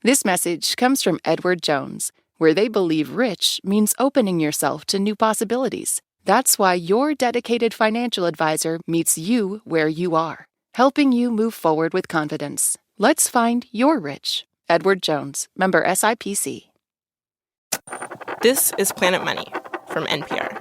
This message comes from Edward Jones, where they believe rich means opening yourself to new possibilities. That's why your dedicated financial advisor meets you where you are, helping you move forward with confidence. Let's find your rich. Edward Jones, member SIPC. This is Planet Money from NPR.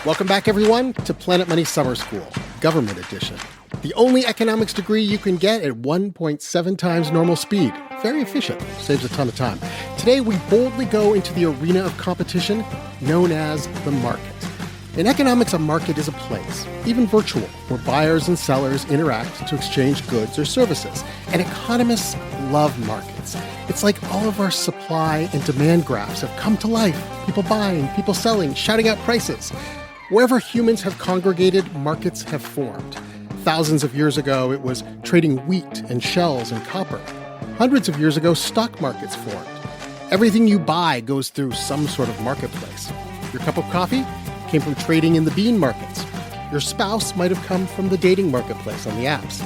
Welcome back, everyone, to Planet Money Summer School, Government Edition. The only economics degree you can get at 1.7 times normal speed. Very efficient. Saves a ton of time. Today, we boldly go into the arena of competition known as the market. In economics, a market is a place, even virtual, where buyers and sellers interact to exchange goods or services. And economists love markets. It's like all of our supply and demand graphs have come to life. People buying, people selling, shouting out prices. Wherever humans have congregated, markets have formed. Thousands of years ago, it was trading wheat and shells and copper. Hundreds of years ago, stock markets formed. Everything you buy goes through some sort of marketplace. Your cup of coffee came from trading in the bean markets. Your spouse might have come from the dating marketplace on the apps.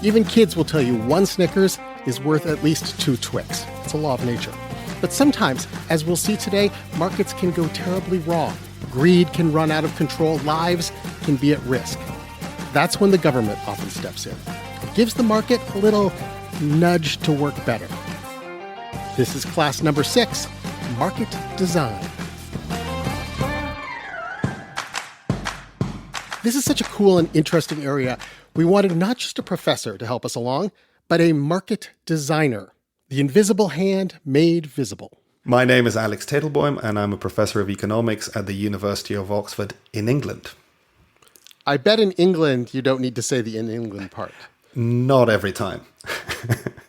Even kids will tell you one Snickers is worth at least 2 Twix. It's a law of nature. But sometimes, as we'll see today, markets can go terribly wrong. Greed can run out of control. Lives can be at risk. That's when the government often steps in. It gives the market a little nudge to work better. This is class number 6, Market Design. This is such a cool and interesting area. We wanted not just a professor to help us along, but a market designer. The invisible hand made visible. My name is Alex Teitelbaum, and I'm a professor of economics at the University of Oxford in England. I bet in England you don't need to say the in England part. Not every time.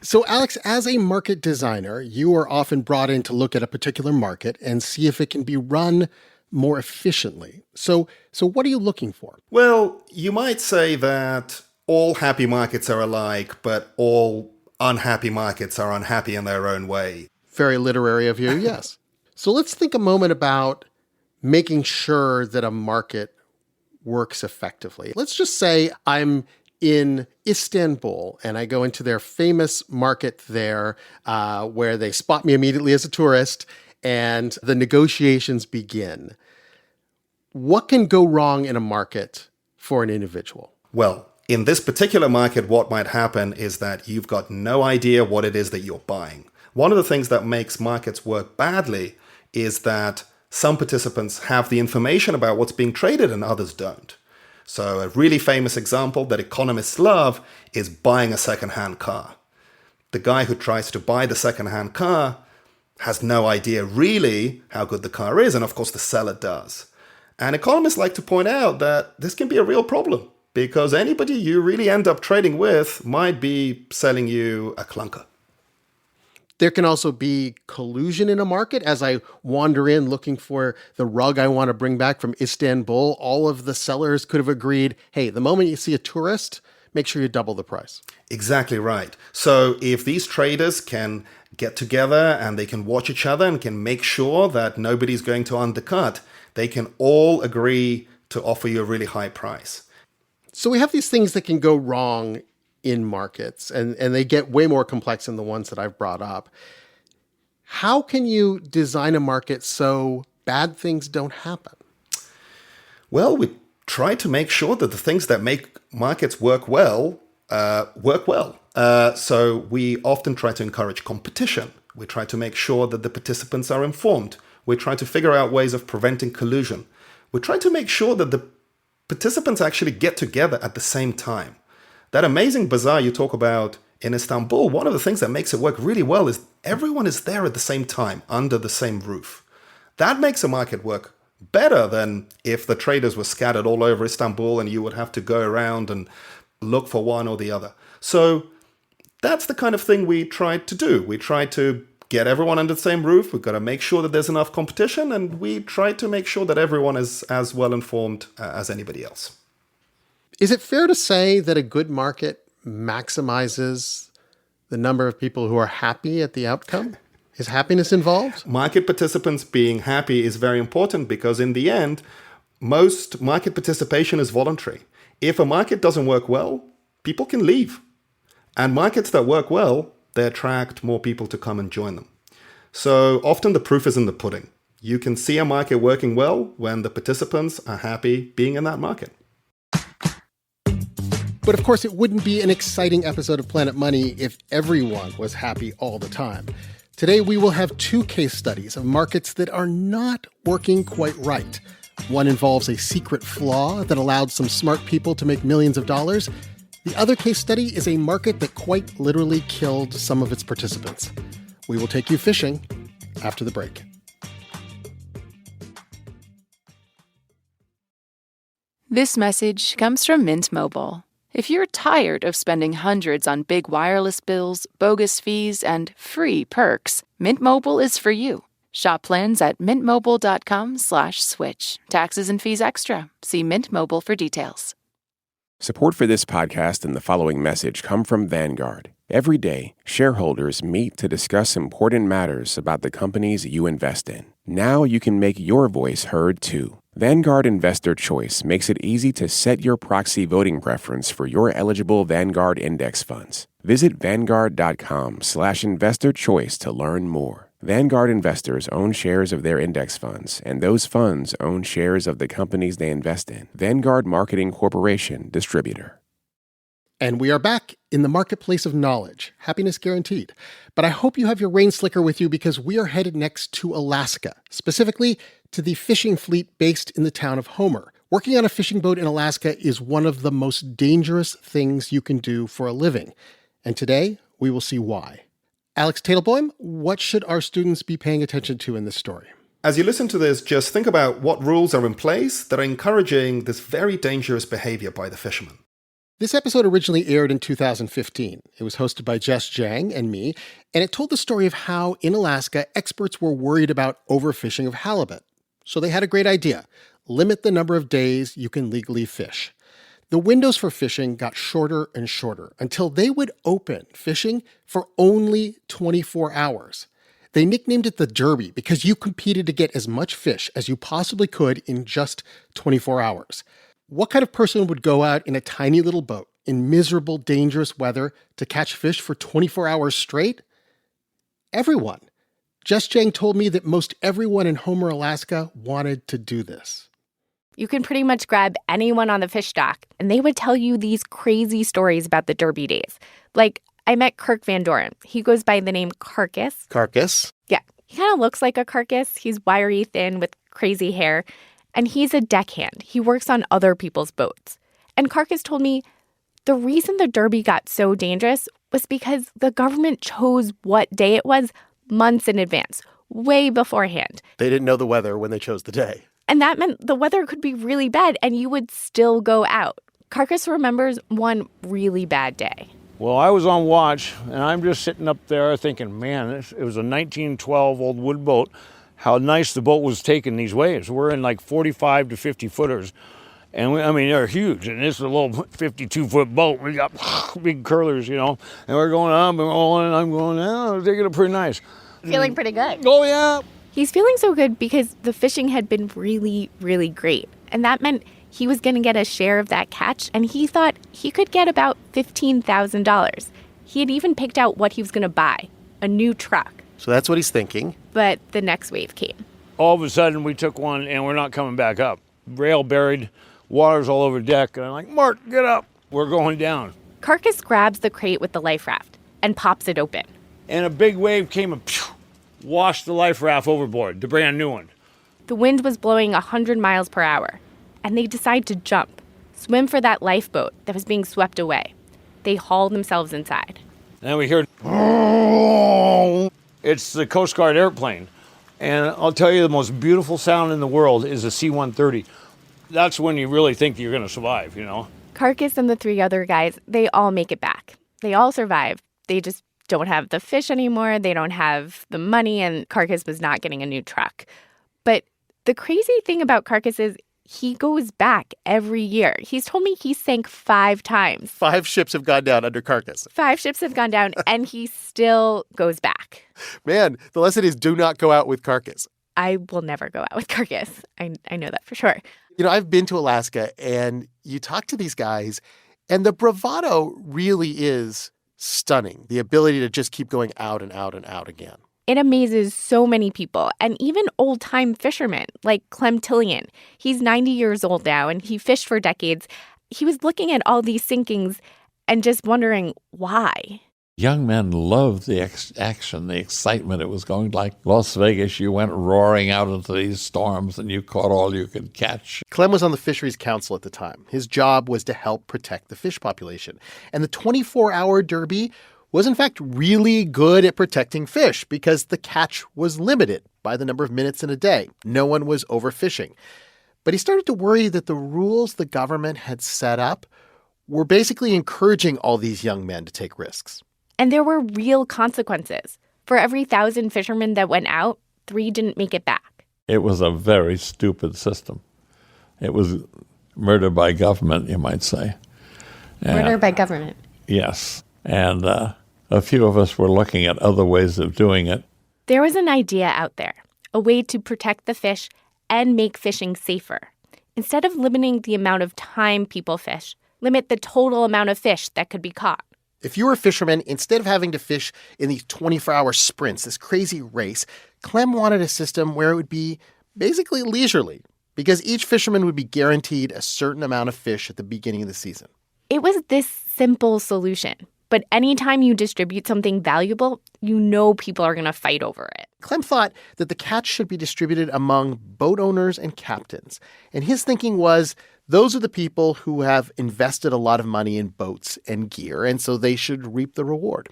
So, Alex, as a market designer, you are often brought in to look at a particular market and see if it can be run more efficiently. So what are you looking for? Well, you might say that all happy markets are alike, but all unhappy markets are unhappy in their own way. Very literary of you, yes. So let's think a moment about making sure that a market works effectively. Let's just say I'm in Istanbul and I go into their famous market there where they spot me immediately as a tourist and the negotiations begin. What can go wrong in a market for an individual? Well, in this particular market, what might happen is that you've got no idea what it is that you're buying. One of the things that makes markets work badly is that some participants have the information about what's being traded and others don't. So a really famous example that economists love is buying a second-hand car. The guy who tries to buy the second-hand car has no idea really how good the car is, and of course the seller does. And economists like to point out that this can be a real problem because anybody you really end up trading with might be selling you a clunker. There can also be collusion in a market. As I wander in looking for the rug I want to bring back from Istanbul, all of the sellers could have agreed, hey, the moment you see a tourist, make sure you double the price. Exactly right. So if these traders can get together and they can watch each other and can make sure that nobody's going to undercut, they can all agree to offer you a really high price. So we have these things that can go wrong in markets, and they get way more complex than the ones that I've brought up. How can you design a market so bad things don't happen? Well, we try to make sure that the things that make markets work well. So we often try to encourage competition. We try to make sure that the participants are informed. We try to figure out ways of preventing collusion. We try to make sure that the participants actually get together at the same time. That amazing bazaar you talk about in Istanbul, one of the things that makes it work really well is everyone is there at the same time, under the same roof. That makes a market work better than if the traders were scattered all over Istanbul and you would have to go around and look for one or the other. So that's the kind of thing we try to do. We try to get everyone under the same roof. We've got to make sure that there's enough competition, and we try to make sure that everyone is as well informed as anybody else. Is it fair to say that a good market maximizes the number of people who are happy at the outcome? Is happiness involved? Market participants being happy is very important because in the end, most market participation is voluntary. If a market doesn't work well, people can leave. And markets that work well, they attract more people to come and join them. So often the proof is in the pudding. You can see a market working well when the participants are happy being in that market. But of course, it wouldn't be an exciting episode of Planet Money if everyone was happy all the time. Today, we will have two case studies of markets that are not working quite right. One involves a secret flaw that allowed some smart people to make millions of dollars. The other case study is a market that quite literally killed some of its participants. We will take you fishing after the break. This message comes from Mint Mobile. If you're tired of spending hundreds on big wireless bills, bogus fees, and free perks, Mint Mobile is for you. Shop plans at mintmobile.com/switch. Taxes and fees extra. See Mint Mobile for details. Support for this podcast and the following message come from Vanguard. Every day, shareholders meet to discuss important matters about the companies you invest in. Now you can make your voice heard too. Vanguard Investor Choice makes it easy to set your proxy voting preference for your eligible Vanguard index funds. Visit Vanguard.com/investor choice to learn more. Vanguard investors own shares of their index funds, and those funds own shares of the companies they invest in. Vanguard Marketing Corporation, distributor. And we are back in the marketplace of knowledge. Happiness guaranteed. But I hope you have your rain slicker with you because we are headed next to Alaska, specifically to the fishing fleet based in the town of Homer. Working on a fishing boat in Alaska is one of the most dangerous things you can do for a living. And today, we will see why. Alex Teitelboim, what should our students be paying attention to in this story? As you listen to this, just think about what rules are in place that are encouraging this very dangerous behavior by the fishermen. This episode originally aired in 2015. It was hosted by Jess Jiang and me, and it told the story of how, in Alaska, experts were worried about overfishing of halibut. So they had a great idea. Limit the number of days you can legally fish. The windows for fishing got shorter and shorter until they would open fishing for only 24 hours. They nicknamed it the Derby because you competed to get as much fish as you possibly could in just 24 hours. What kind of person would go out in a tiny little boat in miserable, dangerous weather to catch fish for 24 hours straight? Everyone. Jess Jiang told me that most everyone in Homer, Alaska wanted to do this. You can pretty much grab anyone on the fish dock, and they would tell you these crazy stories about the Derby days. Like, I met Kirk Van Doren. He goes by the name Carcass. Carcass? Yeah. He kind of looks like a carcass. He's wiry, thin, with crazy hair. And he's a deckhand. He works on other people's boats. And Carcass told me the reason the Derby got so dangerous was because the government chose what day it was months in advance, way beforehand. They didn't know the weather when they chose the day. And that meant the weather could be really bad and you would still go out. Carcass remembers one really bad day. Well, I was on watch, and I'm just sitting up there thinking, man, it was a 1912 old wood boat. How nice the boat was taking these waves. We're in like 45 to 50 footers. And they're huge. And this is a little 52-foot boat. We got big curlers, And we're going up and rolling, and I'm going, oh, taking it pretty nice. Feeling pretty good. Oh, yeah. He's feeling so good because the fishing had been really, really great. And that meant he was going to get a share of that catch. And he thought he could get about $15,000. He had even picked out what he was going to buy, a new truck. So that's what he's thinking. But the next wave came. All of a sudden, we took one, and we're not coming back up. Rail buried, water's all over deck. And I'm like, Mark, get up. We're going down. Carcass grabs the crate with the life raft and pops it open. And a big wave came and washed the life raft overboard, the brand new one. The wind was blowing 100 miles per hour. And they decide to jump, swim for that lifeboat that was being swept away. They haul themselves inside. And then we hear, it's the Coast Guard airplane. And I'll tell you, the most beautiful sound in the world is a C-130. That's when you really think you're going to survive, Carcass and the three other guys, they all make it back. They all survive. They just don't have the fish anymore. They don't have the money, and Carcass was not getting a new truck. But the crazy thing about Carcass is he goes back every year. He's told me he sank 5 times. 5 ships have gone down under Carcass. 5 ships have gone down, and he still goes back. Man, the lesson is do not go out with Carcass. I will never go out with Carcass. I know that for sure. I've been to Alaska, and you talk to these guys, and the bravado really is stunning, the ability to just keep going out and out and out again. It amazes so many people, and even old-time fishermen like Clem Tillian. He's 90 years old now, and he fished for decades. He was looking at all these sinkings and just wondering why. Young men loved the action, the excitement. It was going like Las Vegas. You went roaring out into these storms and you caught all you could catch. Clem was on the Fisheries Council at the time. His job was to help protect the fish population. And the 24-hour derby was, in fact, really good at protecting fish because the catch was limited by the number of minutes in a day. No one was overfishing. But he started to worry that the rules the government had set up were basically encouraging all these young men to take risks. And there were real consequences. For every 1,000 fishermen that went out, 3 didn't make it back. It was a very stupid system. It was murder by government, you might say. Murder by government. Yes. And a few of us were looking at other ways of doing it. There was an idea out there, a way to protect the fish and make fishing safer. Instead of limiting the amount of time people fish, limit the total amount of fish that could be caught. If you were a fisherman, instead of having to fish in these 24-hour sprints, this crazy race, Clem wanted a system where it would be basically leisurely because each fisherman would be guaranteed a certain amount of fish at the beginning of the season. It was this simple solution. But anytime you distribute something valuable, you know people are going to fight over it. Clem thought that the catch should be distributed among boat owners and captains. And his thinking was those are the people who have invested a lot of money in boats and gear, and so they should reap the reward.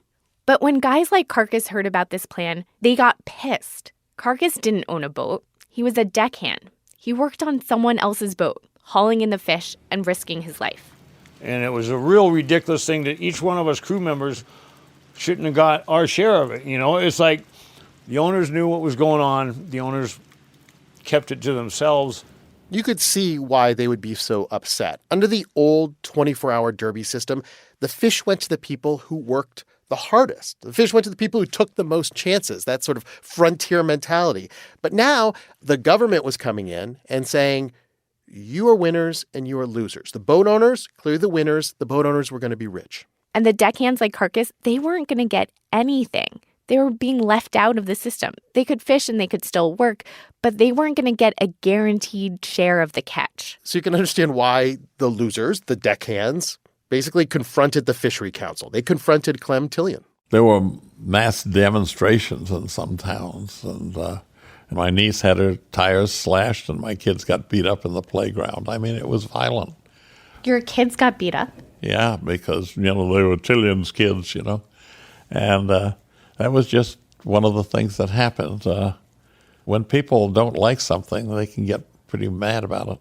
But when guys like Carcass heard about this plan, they got pissed. Carcass didn't own a boat. He was a deckhand. He worked on someone else's boat, hauling in the fish and risking his life. And it was a real ridiculous thing that each one of us crew members shouldn't have got our share of it. You know, it's like the owners knew what was going on. The owners kept it to themselves. You could see why they would be so upset. Under the old 24-hour derby system, the fish went to the people who worked the hardest. The fish went to the people who took the most chances, that sort of frontier mentality. But now the government was coming in and saying, you are winners and you are losers. The boat owners, clearly the winners, the boat owners were going to be rich. And the deckhands like Carcass, they weren't going to get anything. They were being left out of the system. They could fish and they could still work, but they weren't going to get a guaranteed share of the catch. So you can understand why the losers, the deckhands, basically confronted the Fishery Council. They confronted Clem Tillian. There were mass demonstrations in some towns, and my niece had her tires slashed, and my kids got beat up in the playground. I mean, it was violent. Your kids got beat up? Yeah, because, they were Tillian's kids, And that was just one of the things that happened. When people don't like something, they can get pretty mad about it,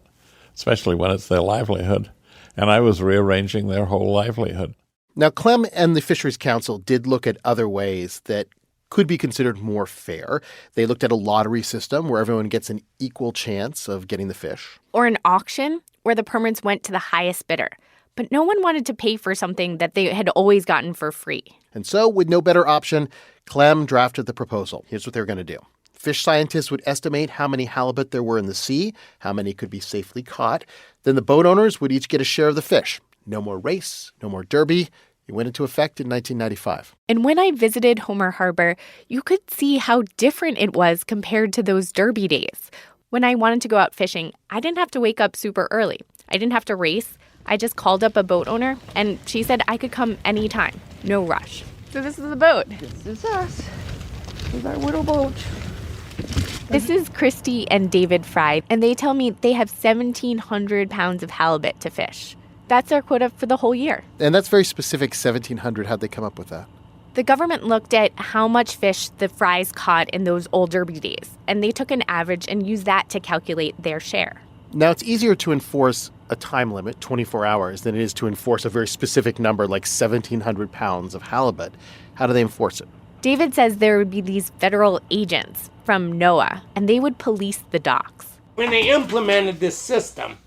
especially when it's their livelihood. And I was rearranging their whole livelihood. Now, Clem and the Fisheries Council did look at other ways that could be considered more fair. They looked at a lottery system where everyone gets an equal chance of getting the fish. Or an auction where the permits went to the highest bidder. But no one wanted to pay for something that they had always gotten for free. And so, with no better option, Clem drafted the proposal. Here's what they were going to do. Fish scientists would estimate how many halibut there were in the sea, how many could be safely caught. Then the boat owners would each get a share of the fish. No more race, no more derby. It went into effect in 1995. And when I visited Homer Harbor, you could see how different it was compared to those derby days. When I wanted to go out fishing, I didn't have to wake up super early. I didn't have to race. I just called up a boat owner, and she said I could come anytime. No rush. So this is the boat. This is us. This is our little boat. This is Christy and David Fry, and they tell me they have 1,700 pounds of halibut to fish. That's their quota for the whole year. And that's very specific, 1,700. How'd they come up with that? The government looked at how much fish the Frys caught in those old derby days, and they took an average and used that to calculate their share. Now, it's easier to enforce a time limit, 24 hours, than it is to enforce a very specific number like 1,700 pounds of halibut. How do they enforce it? David says there would be these federal agents from NOAA, and they would police the docks. When they implemented this system,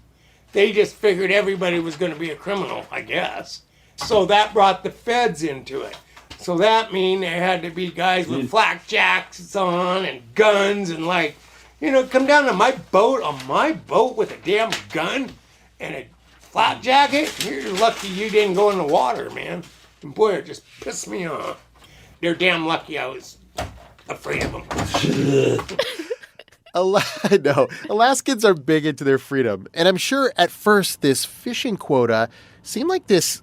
they just figured everybody was going to be a criminal, I guess. So that brought the feds into it. So that mean there had to be guys with flak jackets on and guns and come down to my boat with a damn gun and a flak jacket. You're lucky you didn't go in the water, man. And boy, it just pissed me off. They're damn lucky I was afraid of them. No, Alaskans are big into their freedom. And I'm sure at first this fishing quota seemed like this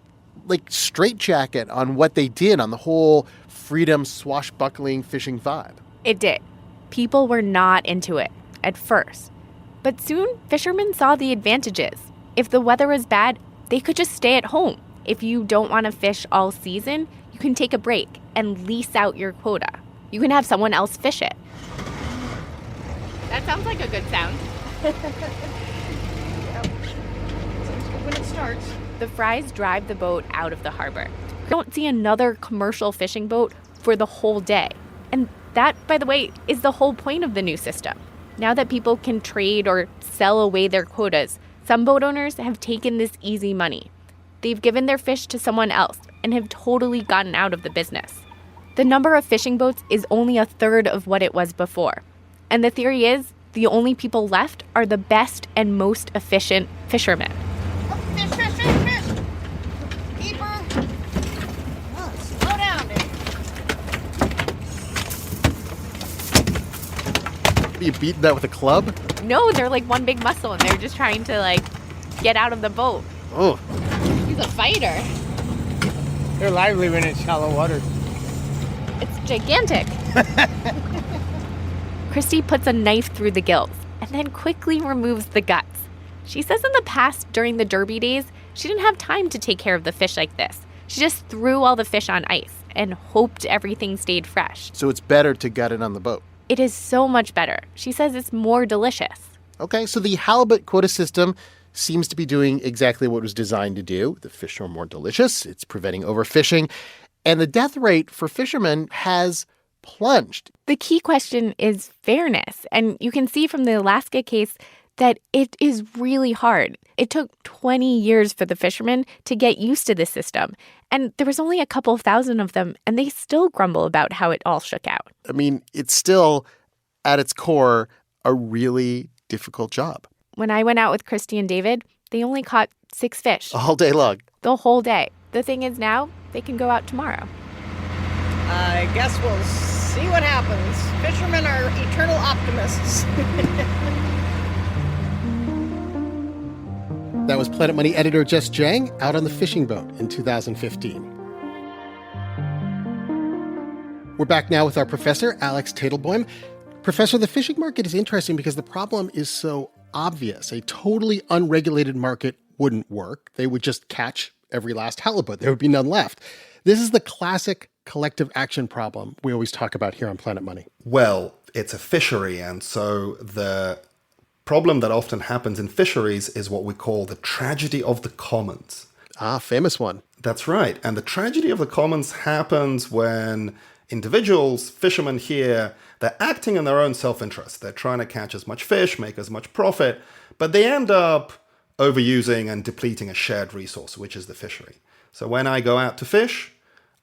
straitjacket on what they did on the whole freedom, swashbuckling fishing vibe. It did. People were not into it at first. But soon, fishermen saw the advantages. If the weather was bad, they could just stay at home. If you don't want to fish all season, you can take a break and lease out your quota. You can have someone else fish it. That sounds like a good sound. Yep. Sounds good when it starts. The Fries drive the boat out of the harbor. You don't see another commercial fishing boat for the whole day. And that, by the way, is the whole point of the new system. Now that people can trade or sell away their quotas, some boat owners have taken this easy money. They've given their fish to someone else and have totally gotten out of the business. The number of fishing boats is only a third of what it was before. And the theory is the only people left are the best and most efficient fishermen. Fish, fish, fish, fish. Keeper. Oh, slow down, dude. You beating that with a club? No, they're like one big muscle and they're just trying to get out of the boat. Oh. He's a fighter. They're lively when it's shallow water. It's gigantic. Christy puts a knife through the gills and then quickly removes the guts. She says in the past, during the Derby days, she didn't have time to take care of the fish like this. She just threw all the fish on ice and hoped everything stayed fresh. So it's better to gut it on the boat. It is so much better. She says it's more delicious. Okay, so the halibut quota system seems to be doing exactly what it was designed to do. The fish are more delicious. It's preventing overfishing. And the death rate for fishermen has plunged. The key question is fairness. And you can see from the Alaska case that it is really hard. It took 20 years for the fishermen to get used to this system. And there was only a couple thousand of them, and they still grumble about how it all shook out. I mean, it's still, at its core, a really difficult job. When I went out with Christy and David, they only caught 6 fish. All day long. The whole day. The thing is now, they can go out tomorrow. I guess we'll see what happens. Fishermen are eternal optimists. That was Planet Money editor Jess Jang out on the fishing boat in 2015. We're back now with our professor, Alex Tadelboim. Professor, the fishing market is interesting because the problem is so obvious. A totally unregulated market wouldn't work. They would just catch every last halibut. There would be none left. This is the classic collective action problem we always talk about here on Planet Money. Well, it's a fishery, and so the problem that often happens in fisheries is what we call the tragedy of the commons. Ah, famous one. That's right. And the tragedy of the commons happens when individuals, fishermen here, they're acting in their own self-interest. They're trying to catch as much fish, make as much profit, but they end up overusing and depleting a shared resource, which is the fishery. So when I go out to fish,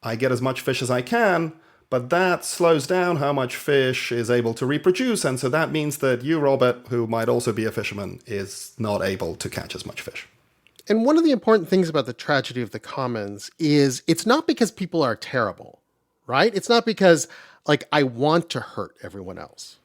I get as much fish as I can, but that slows down how much fish is able to reproduce. And so that means that you, Robert, who might also be a fisherman, is not able to catch as much fish. And one of the important things about the tragedy of the commons is it's not because people are terrible, right? It's not because, I want to hurt everyone else.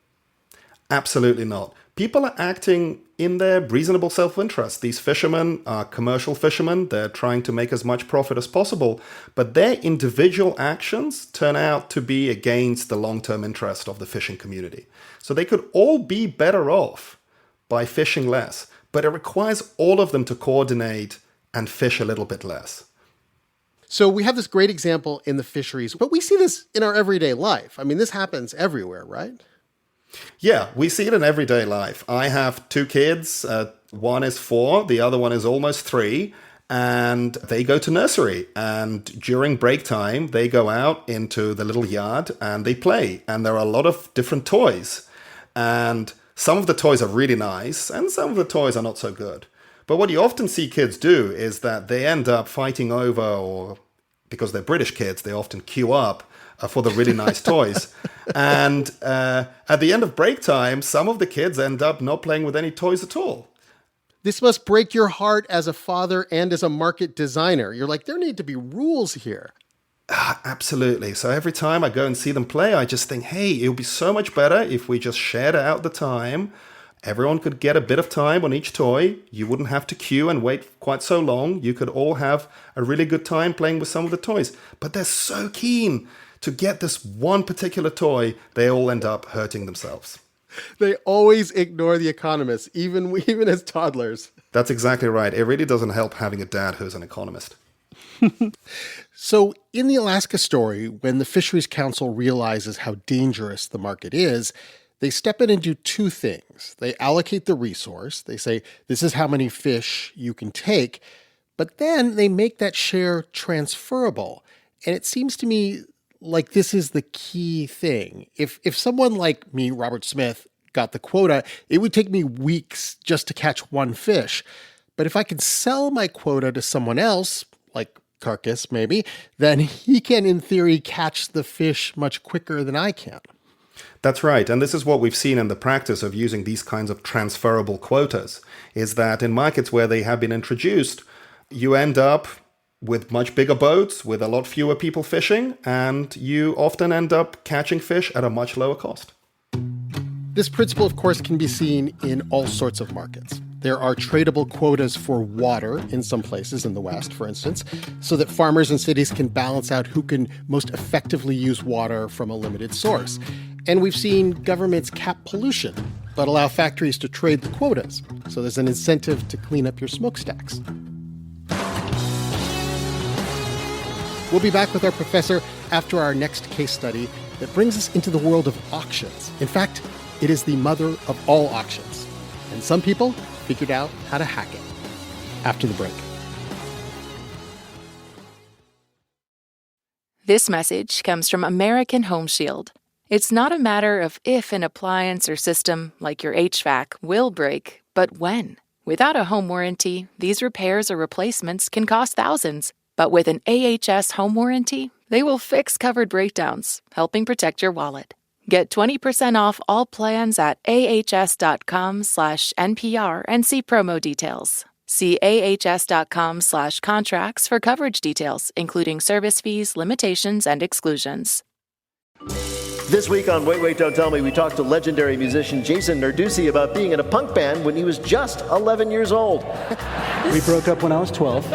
Absolutely not. People are acting in their reasonable self-interest. These fishermen are commercial fishermen. They're trying to make as much profit as possible, but their individual actions turn out to be against the long-term interest of the fishing community. So they could all be better off by fishing less, but it requires all of them to coordinate and fish a little bit less. So we have this great example in the fisheries, but we see this in our everyday life. I mean, this happens everywhere, right? Yeah, we see it in everyday life. I have 2 kids. One is 4, the other one is almost 3, and they go to nursery. And during break time, they go out into the little yard and they play. And there are a lot of different toys. And some of the toys are really nice, and some of the toys are not so good. But what you often see kids do is that they end up fighting over, or because they're British kids, they often queue up for the really nice toys. And at the end of break time, some of the kids end up not playing with any toys at all. This must break your heart as a father and as a market designer. You're like, there need to be rules here. Absolutely. So every time I go and see them play, I just think, hey, it would be so much better if we just shared out the time. Everyone could get a bit of time on each toy. You wouldn't have to queue and wait quite so long. You could all have a really good time playing with some of the toys. But they're so keen to get this one particular toy, they all end up hurting themselves. They always ignore the economists, even as toddlers. That's exactly right. It really doesn't help having a dad who's an economist. So in the Alaska story, when the Fisheries Council realizes how dangerous the market is, they step in and do two things. They allocate the resource. They say, this is how many fish you can take. But then they make that share transferable. And it seems to me like this is the key thing. If someone like me, Robert Smith, got the quota, it would take me weeks just to catch one fish. But if I could sell my quota to someone else, like Carcass maybe, then he can, in theory, catch the fish much quicker than I can. That's right. And this is what we've seen in the practice of using these kinds of transferable quotas, is that in markets where they have been introduced, you end up with much bigger boats, with a lot fewer people fishing, and you often end up catching fish at a much lower cost. This principle, of course, can be seen in all sorts of markets. There are tradable quotas for water in some places in the West, for instance, so that farmers and cities can balance out who can most effectively use water from a limited source. And we've seen governments cap pollution, but allow factories to trade the quotas, so there's an incentive to clean up your smokestacks. We'll be back with our professor after our next case study that brings us into the world of auctions. In fact, it is the mother of all auctions. And some people figured out how to hack it. After the break. This message comes from American Home Shield. It's not a matter of if an appliance or system, like your HVAC, will break, but when. Without a home warranty, these repairs or replacements can cost thousands. But with an AHS home warranty, they will fix covered breakdowns, helping protect your wallet. Get 20% off all plans at ahs.com/NPR and see promo details. See ahs.com/contracts for coverage details, including service fees, limitations, and exclusions. This week on Wait, Wait, Don't Tell Me, we talked to legendary musician Jason Narducy about being in a punk band when he was just 11 years old. We broke up when I was 12.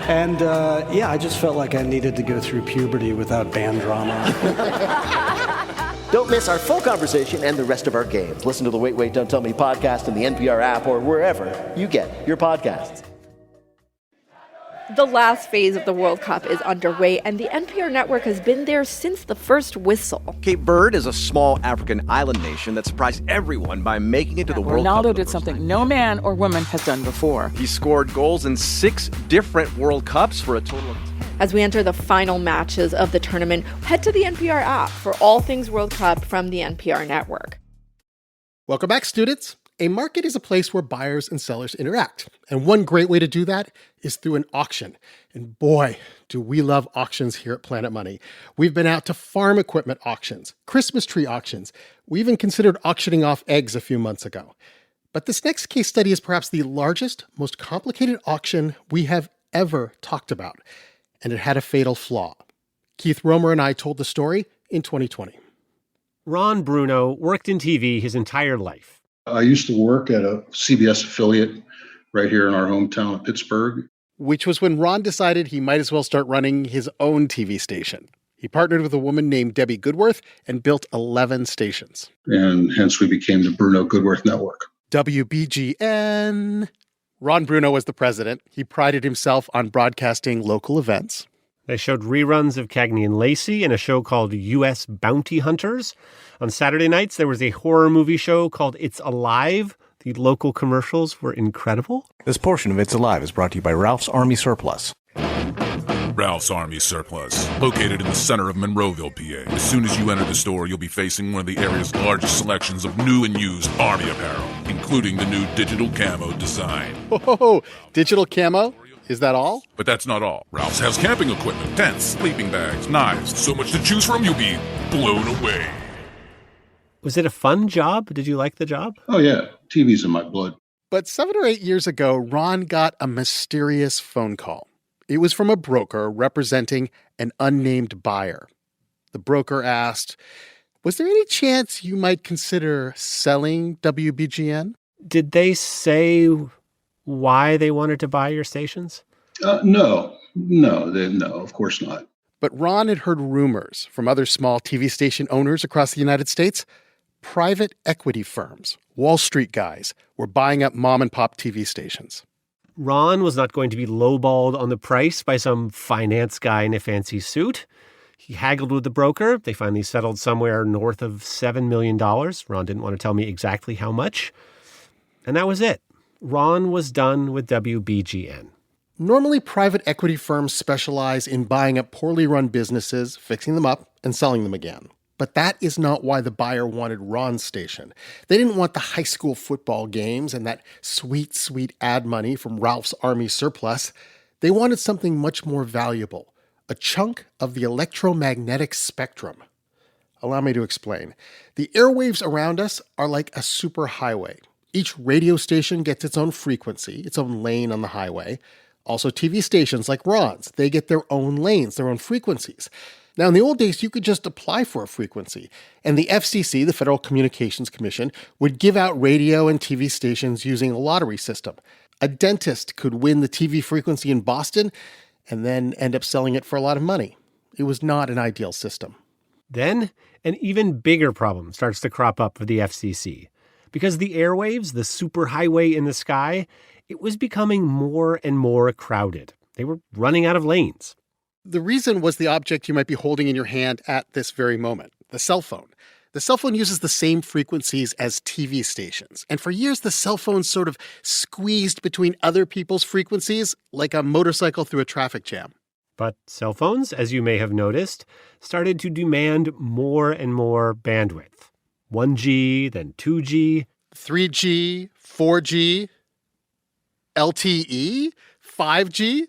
And, I just felt like I needed to go through puberty without band drama. Don't miss our full conversation and the rest of our games. Listen to the Wait, Wait, Don't Tell Me podcast in the NPR app or wherever you get your podcasts. The last phase of the World Cup is underway, and the NPR network has been there since the first whistle. Cape Verde is a small African island nation that surprised everyone by making it to the World Cup. Ronaldo did something no man or woman has done before. He scored goals in 6 different World Cups for a total of 10. As we enter the final matches of the tournament, head to the NPR app for all things World Cup from the NPR network. Welcome back, students. A market is a place where buyers and sellers interact. And one great way to do that is through an auction. And boy, do we love auctions here at Planet Money. We've been out to farm equipment auctions, Christmas tree auctions. We even considered auctioning off eggs a few months ago. But this next case study is perhaps the largest, most complicated auction we have ever talked about. And it had a fatal flaw. Keith Romer and I told the story in 2020. Ron Bruno worked in TV his entire life. I used to work at a CBS affiliate right here in our hometown of Pittsburgh. Which was when Ron decided he might as well start running his own TV station. He partnered with a woman named Debbie Goodworth and built 11 stations. And hence we became the Bruno Goodworth Network. WBGN. Ron Bruno was the president. He prided himself on broadcasting local events. They showed reruns of Cagney and Lacey in a show called U.S. Bounty Hunters. On Saturday nights, there was a horror movie show called It's Alive. The local commercials were incredible. This portion of It's Alive is brought to you by Ralph's Army Surplus. Ralph's Army Surplus, located in the center of Monroeville, PA. As soon as you enter the store, you'll be facing one of the area's largest selections of new and used Army apparel, including the new digital camo design. Oh, digital camo? Is that all? But that's not all. Ralph's has camping equipment, tents, sleeping bags, knives. So much to choose from, you'll be blown away. Was it a fun job? Did you like the job? Oh, yeah. TV's in my blood. But 7 or 8 years ago, Ron got a mysterious phone call. It was from a broker representing an unnamed buyer. The broker asked, "Was there any chance you might consider selling WBGN?" Did they say why they wanted to buy your stations? No, of course not. But Ron had heard rumors from other small TV station owners across the United States. Private equity firms, Wall Street guys, were buying up mom-and-pop TV stations. Ron was not going to be lowballed on the price by some finance guy in a fancy suit. He haggled with the broker. They finally settled somewhere north of $7 million. Ron didn't want to tell me exactly how much. And that was it. Ron was done with WBGN. Normally, private equity firms specialize in buying up poorly run businesses, fixing them up, and selling them again. But that is not why the buyer wanted Ron's station. They didn't want the high school football games and that sweet, sweet ad money from Ralph's Army Surplus. They wanted something much more valuable, a chunk of the electromagnetic spectrum. Allow me to explain. The airwaves around us are like a superhighway. Each radio station gets its own frequency, its own lane on the highway. Also, TV stations like Ron's, they get their own lanes, their own frequencies. Now, in the old days, you could just apply for a frequency, and the FCC, the Federal Communications Commission, would give out radio and TV stations using a lottery system. A dentist could win the TV frequency in Boston and then end up selling it for a lot of money. It was not an ideal system. Then, an even bigger problem starts to crop up for the FCC. Because the airwaves, the superhighway in the sky, it was becoming more and more crowded. They were running out of lanes. The reason was the object you might be holding in your hand at this very moment, the cell phone. The cell phone uses the same frequencies as TV stations. And for years, the cell phone sort of squeezed between other people's frequencies like a motorcycle through a traffic jam. But cell phones, as you may have noticed, started to demand more and more bandwidth. 1G, then 2G. 3G, 4G, LTE, 5G.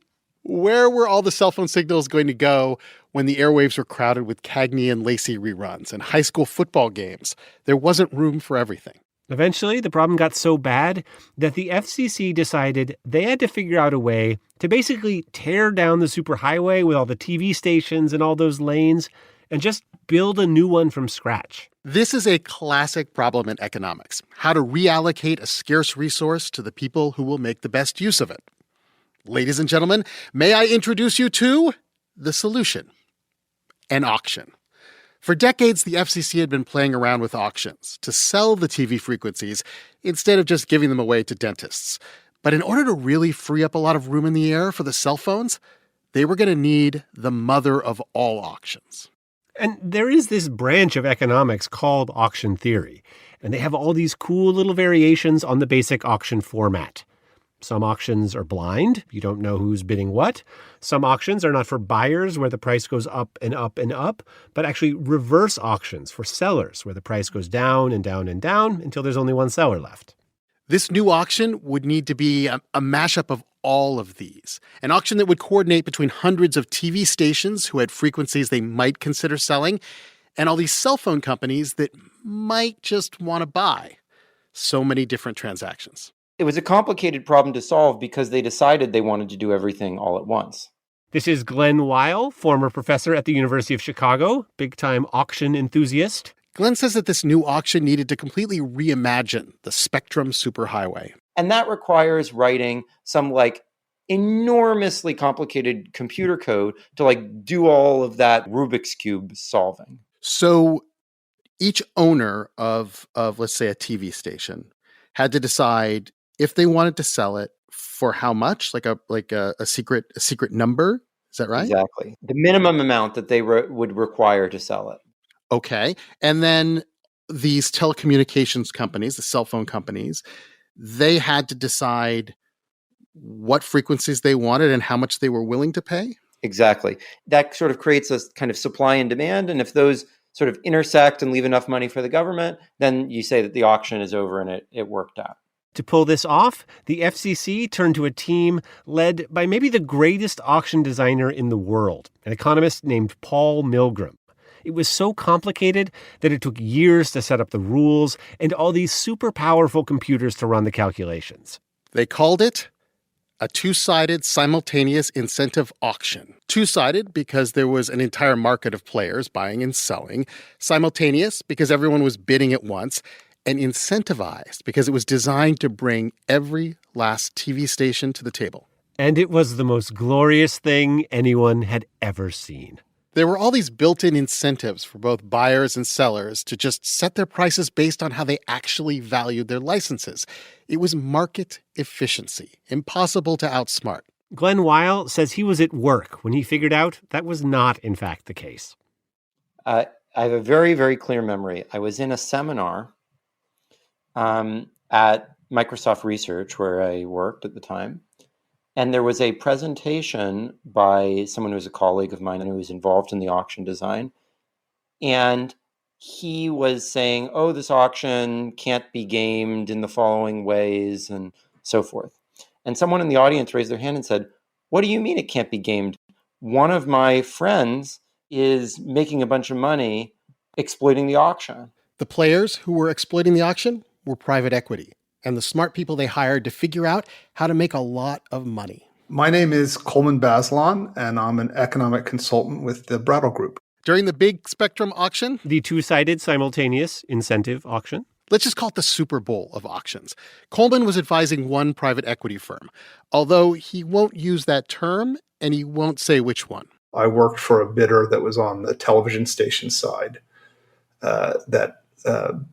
Where were all the cell phone signals going to go when the airwaves were crowded with Cagney and Lacey reruns and high school football games? There wasn't room for everything. Eventually, the problem got so bad that the FCC decided they had to figure out a way to basically tear down the superhighway with all the TV stations and all those lanes and just build a new one from scratch. This is a classic problem in economics, how to reallocate a scarce resource to the people who will make the best use of it. Ladies and gentlemen, may I introduce you to the solution, an auction. For decades, the FCC had been playing around with auctions to sell the TV frequencies instead of just giving them away to dentists. But in order to really free up a lot of room in the air for the cell phones, they were going to need the mother of all auctions. And there is this branch of economics called auction theory, and they have all these cool little variations on the basic auction format. Some auctions are blind. You don't know who's bidding what. Some auctions are not for buyers where the price goes up and up and up, but actually reverse auctions for sellers where the price goes down and down and down until there's only one seller left. This new auction would need to be a mashup of all of these. An auction that would coordinate between hundreds of TV stations who had frequencies they might consider selling and all these cell phone companies that might just want to buy. So many different transactions. It was a complicated problem to solve because they decided they wanted to do everything all at once. This is Glenn Weil, former professor at the University of Chicago, big-time auction enthusiast. Glenn says that this new auction needed to completely reimagine the Spectrum superhighway. And that requires writing some enormously complicated computer code to do all of that Rubik's Cube solving. So each owner of let's say a TV station had to decide if they wanted to sell it for how much, like a secret number. Is that right? Exactly. The minimum amount that they would require to sell it. Okay. And then these telecommunications companies, the cell phone companies, they had to decide what frequencies they wanted and how much they were willing to pay? Exactly. That sort of creates a kind of supply and demand. And if those sort of intersect and leave enough money for the government, then you say that the auction is over and it worked out. To pull this off, the FCC turned to a team led by maybe the greatest auction designer in the world, an economist named Paul Milgram. It was so complicated that it took years to set up the rules and all these super powerful computers to run the calculations. They called it a two-sided simultaneous incentive auction. Two-sided because there was an entire market of players buying and selling. Simultaneous because everyone was bidding at once. And incentivized because it was designed to bring every last TV station to the table. And it was the most glorious thing anyone had ever seen. There were all these built-in incentives for both buyers and sellers to just set their prices based on how they actually valued their licenses. It was market efficiency, impossible to outsmart. Glenn Weil says he was at work when he figured out that was not, in fact, the case. I have a very, very clear memory. I was in a seminar at Microsoft Research, where I worked at the time. And there was a presentation by someone who was a colleague of mine and who was involved in the auction design. And he was saying, oh, this auction can't be gamed in the following ways and so forth. And someone in the audience raised their hand and said, what do you mean it can't be gamed? One of my friends is making a bunch of money exploiting the auction. The players who were exploiting the auction were private equity and the smart people they hired to figure out how to make a lot of money. My name is Coleman Bazelon, and I'm an economic consultant with the Brattle Group. During the big Spectrum auction, the two-sided simultaneous incentive auction, let's just call it the Super Bowl of auctions, Coleman was advising one private equity firm, although he won't use that term and he won't say which one. I worked for a bidder that was on the television station side that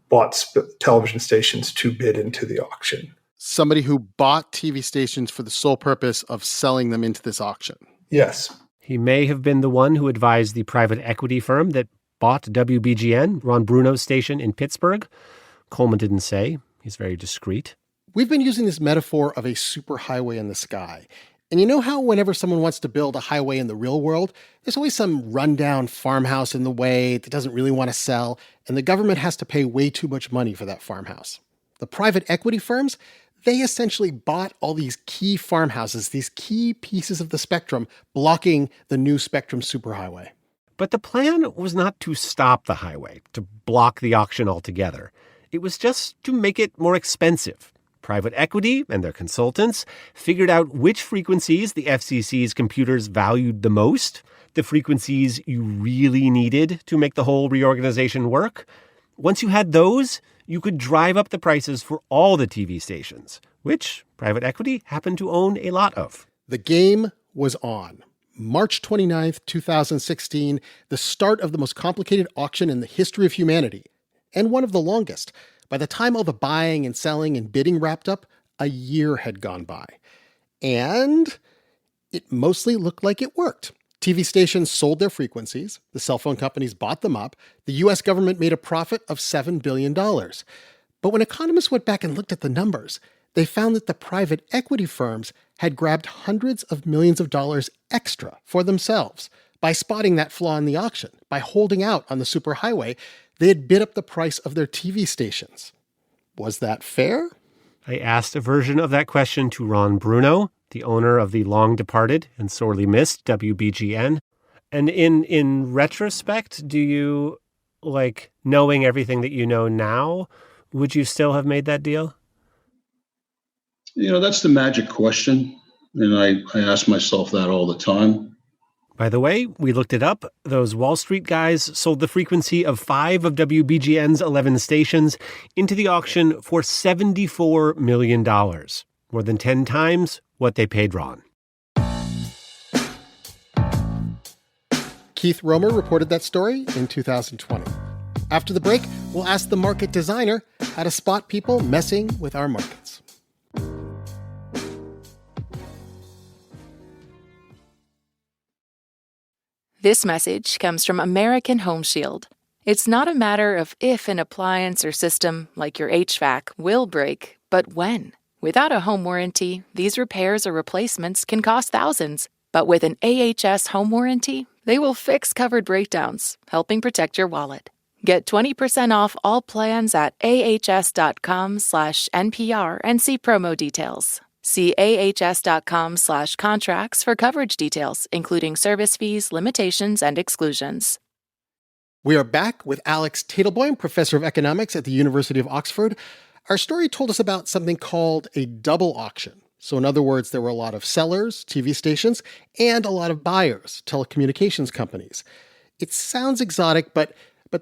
bought television stations to bid into the auction. Somebody who bought TV stations for the sole purpose of selling them into this auction. Yes. He may have been the one who advised the private equity firm that bought WBGN, Ron Bruno's station in Pittsburgh. Coleman didn't say. He's very discreet. We've been using this metaphor of a superhighway in the sky. And you know how whenever someone wants to build a highway in the real world, there's always some rundown farmhouse in the way that doesn't really want to sell, and the government has to pay way too much money for that farmhouse. The private equity firms, they essentially bought all these key farmhouses, these key pieces of the spectrum, blocking the new Spectrum superhighway. But the plan was not to stop the highway, to block the auction altogether. It was just to make it more expensive. Private equity and their consultants figured out which frequencies the FCC's computers valued the most, the frequencies you really needed to make the whole reorganization work. Once you had those, you could drive up the prices for all the TV stations, which private equity happened to own a lot of. The game was on. March 29th, 2016, the start of the most complicated auction in the history of humanity, and one of the longest. By the time all the buying and selling and bidding wrapped up, a year had gone by. And it mostly looked like it worked. TV stations sold their frequencies. The cell phone companies bought them up. The U.S. government made a profit of $7 billion. But when economists went back and looked at the numbers, they found that the private equity firms had grabbed hundreds of millions of dollars extra for themselves. By spotting that flaw in the auction, by holding out on the superhighway, they had bid up the price of their TV stations. Was that fair? I asked a version of that question to Ron Bruno, the owner of the long-departed and sorely missed WBGN. And in retrospect, do you, knowing everything that you know now, would you still have made that deal? That's the magic question. And I ask myself that all the time. By the way, we looked it up. Those Wall Street guys sold the frequency of 5 of WBGN's 11 stations into the auction for $74 million, more than 10 times what they paid Ron. Keith Romer reported that story in 2020. After the break, we'll ask the market designer how to spot people messing with our markets. This message comes from American Home Shield. It's not a matter of if an appliance or system, like your HVAC, will break, but when. Without a home warranty, these repairs or replacements can cost thousands. But with an AHS home warranty, they will fix covered breakdowns, helping protect your wallet. Get 20% off all plans at ahs.com/NPR and see promo details. See ahs.com/contracts for coverage details, including service fees, limitations, and exclusions. We are back with Alex Tadelboim, professor of economics at the University of Oxford. Our story told us about something called a double auction. So in other words, there were a lot of sellers, TV stations, and a lot of buyers, telecommunications companies. It sounds exotic, but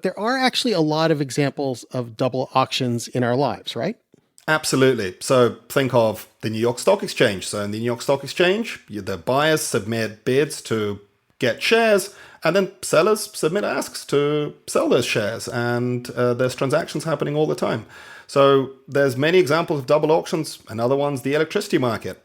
there are actually a lot of examples of double auctions in our lives, right? Absolutely. So think of the New York Stock Exchange. So in the New York Stock Exchange, the buyers submit bids to get shares, and then sellers submit asks to sell those shares. And there's transactions happening all the time. So there's many examples of double auctions. Another one's the electricity market.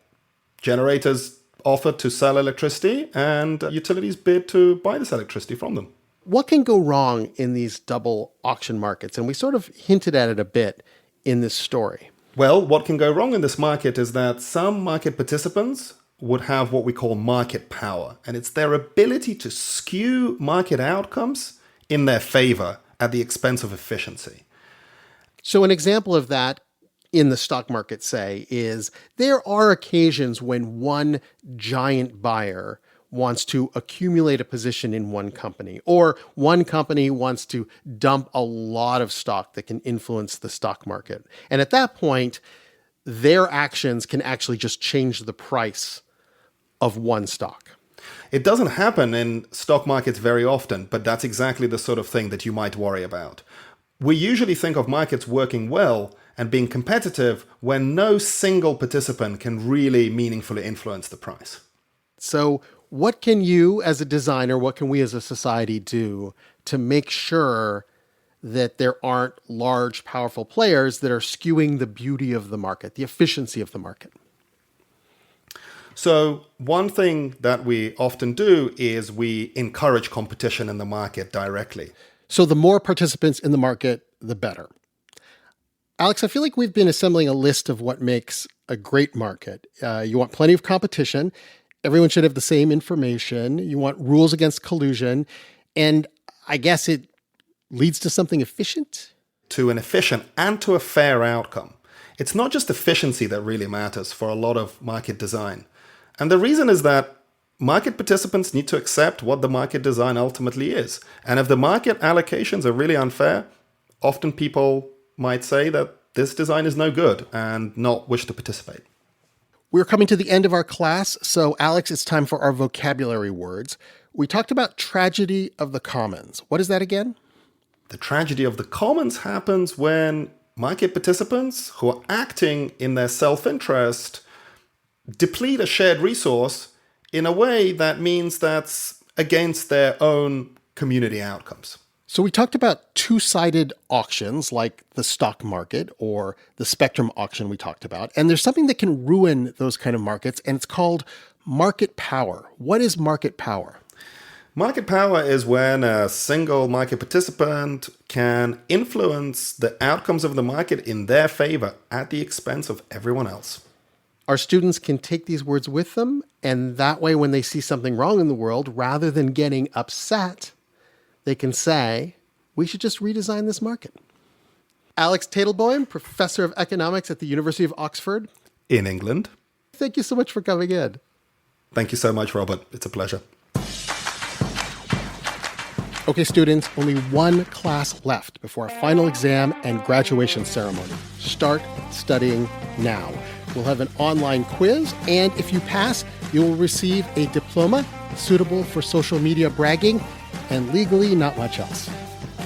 Generators offer to sell electricity, and utilities bid to buy this electricity from them. What can go wrong in these double auction markets? And we sort of hinted at it a bit in this story. Well, what can go wrong in this market is that some market participants would have what we call market power, and it's their ability to skew market outcomes in their favor at the expense of efficiency. So an example of that in the stock market, say, is there are occasions when one giant buyer wants to accumulate a position in one company, or one company wants to dump a lot of stock that can influence the stock market. And at that point, their actions can actually just change the price of one stock. It doesn't happen in stock markets very often, but that's exactly the sort of thing that you might worry about. We usually think of markets working well and being competitive when no single participant can really meaningfully influence the price. So what can you as a designer, what can we as a society do to make sure that there aren't large, powerful players that are skewing the beauty of the market, the efficiency of the market? So one thing that we often do is we encourage competition in the market directly. So the more participants in the market, the better. Alex, I feel like we've been assembling a list of what makes a great market. You want plenty of competition. Everyone should have the same information. You want rules against collusion. And I guess it leads to something efficient? To an efficient and to a fair outcome. It's not just efficiency that really matters for a lot of market design. And the reason is that market participants need to accept what the market design ultimately is. And if the market allocations are really unfair, often people might say that this design is no good and not wish to participate. We're coming to the end of our class, so Alex, it's time for our vocabulary words. We talked about tragedy of the commons. What is that again? The tragedy of the commons happens when market participants who are acting in their self-interest deplete a shared resource in a way that means that's against their own community outcomes. So we talked about two-sided auctions like the stock market or the spectrum auction we talked about. And there's something that can ruin those kind of markets, and it's called market power. What is market power? Market power is when a single market participant can influence the outcomes of the market in their favor at the expense of everyone else. Our students can take these words with them, and that way when they see something wrong in the world, rather than getting upset, they can say, we should just redesign this market. Alex Tadelboim, professor of economics at the University of Oxford. In England. Thank you so much for coming in. Thank you so much, Robert. It's a pleasure. Okay, students, only one class left before our final exam and graduation ceremony. Start studying now. We'll have an online quiz, and if you pass, you will receive a diploma suitable for social media bragging, and legally not much else.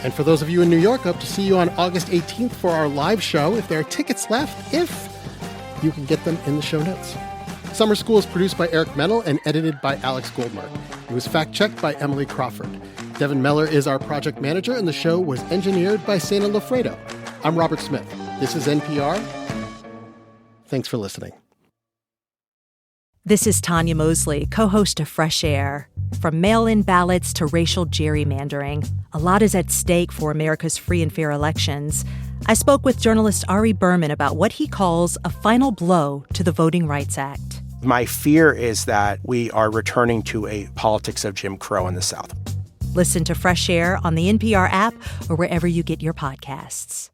And for those of you in New York, I hope to see you on August 18th for our live show. If there are tickets left, if you can get them in the show notes. Summer School is produced by Eric Mennel and edited by Alex Goldmark. It was fact-checked by Emily Crawford. Devin Mellor is our project manager, and the show was engineered by Sana Lofredo. I'm Robert Smith. This is NPR. Thanks for listening. This is Tanya Mosley, co-host of Fresh Air. From mail-in ballots to racial gerrymandering, a lot is at stake for America's free and fair elections. I spoke with journalist Ari Berman about what he calls a final blow to the Voting Rights Act. My fear is that we are returning to a politics of Jim Crow in the South. Listen to Fresh Air on the NPR app or wherever you get your podcasts.